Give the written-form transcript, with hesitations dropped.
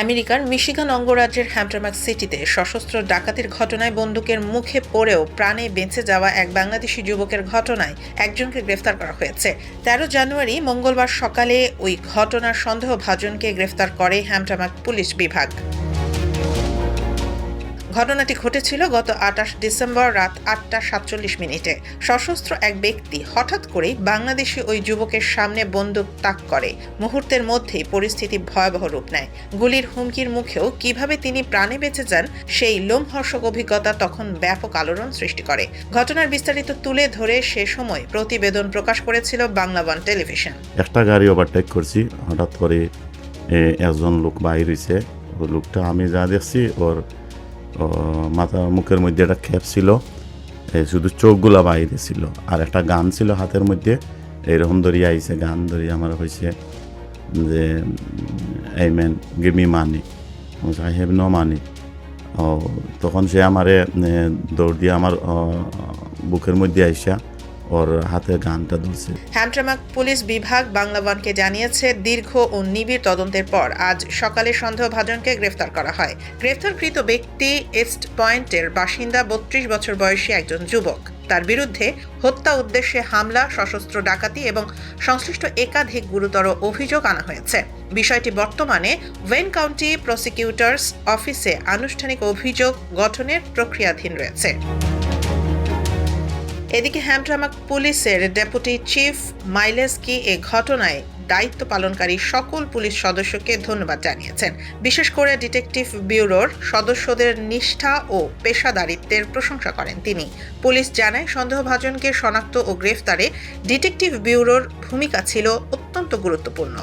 আমেরিকার মিশিগান অঙ্গরাজ্যের হ্যাম্পটারমার্ক সিটিতে সশস্ত্র ডাকাতির ঘটনায় বন্দুকের মুখে পড়েও প্রাণে বেঁচে যাওয়া এক বাংলাদেশি যুবকের ঘটনায় একজনকে গ্রেফতার করা হয়েছে। 13 জানুয়ারি মঙ্গলবার সকালে ওই ঘটনার সন্দেহভাজনকে গ্রেফতার করে হ্যাম্পটারমার্ক পুলিশ বিভাগ। ঘটনাটি ঘটেছিল গত 28 ডিসেম্বর রাত 8:47 সশস্ত্র এক ব্যক্তি হঠাৎ করেই বাংলাদেশি ওই যুবকের সামনে বন্দুক তাক করে। মুহূর্তের মধ্যেই পরিস্থিতি ভয়াবহ রূপ নেয়। গুলির হুমকির মুখেও কিভাবে তিনি প্রাণে বেঁচে যান সেই লোমহর্ষক অভিজ্ঞতা তখন ব্যাপক আলোড়ন সৃষ্টি করে। ঘটনার বিস্তারিত তুলে ধরে সে সময় প্রতিবেদন প্রকাশ করেছিল বাংলা ওয়ান টেলিভিশন। একটা গাড়ি ওভারটেক করছি, হঠাৎ করে একজন লোক বাইর হয়েছে। ওই লোকটা আমি যা দেখছি ওর মাথা মুখের মধ্যে একটা খেপ ছিল, শুধু চোখগুলা বাইরে ছিল, আর একটা গান ছিল হাতের মধ্যে। এইরকম ধরিয়ে আইছে, গান ধরিয়ে আমার হয়েছে যে এই man give me money, I have no money. তখন সে আমারে দৌড় দিয়ে আমার বুকের মধ্যে আইসা ওর হাতে গানটা ধরছে। হ্যাম্পটারমার্ক পুলিশ বিভাগ বাংলা ওয়ানকে জানিয়েছে, দীর্ঘ ও নিবিড় তদন্তের পর আজ সকালে সন্দেহভাজনকে গ্রেফতার করা হয়। গ্রেফতারকৃত ব্যক্তি ইস্ট পয়েন্টের বাসিন্দা 32 বছর বয়সী একজন যুবক। তার বিরুদ্ধে হত্যা উদ্দেশ্যে হামলা, সশস্ত্র ডাকাতি এবং সংশ্লিষ্ট একাধিক গুরুতর অভিযোগ আনা হয়েছে। বিষয়টি বর্তমানে ওয়েন কাউন্টি প্রসিকিউটরস অফিসে আনুষ্ঠানিক অভিযোগ গঠনের প্রক্রিয়াধীন রয়েছে। এদিকে হ্যাম্পটারমার্ক পুলিশের ডেপুটি চিফ মাইলেস্কি এ ঘটনায় দায়িত্ব পালনকারী সকল পুলিশ সদস্যকে ধন্যবাদ জানিয়েছেন। বিশেষ করে ডিটেকটিভ ব্যুরোর সদস্যদের নিষ্ঠা ও পেশাদারিত্বের প্রশংসা করেন তিনি। পুলিশ জানায়, সন্দেহভাজনকে শনাক্ত ও গ্রেফতারে ডিটেকটিভ ব্যুরোর ভূমিকা ছিল অত্যন্ত গুরুত্বপূর্ণ।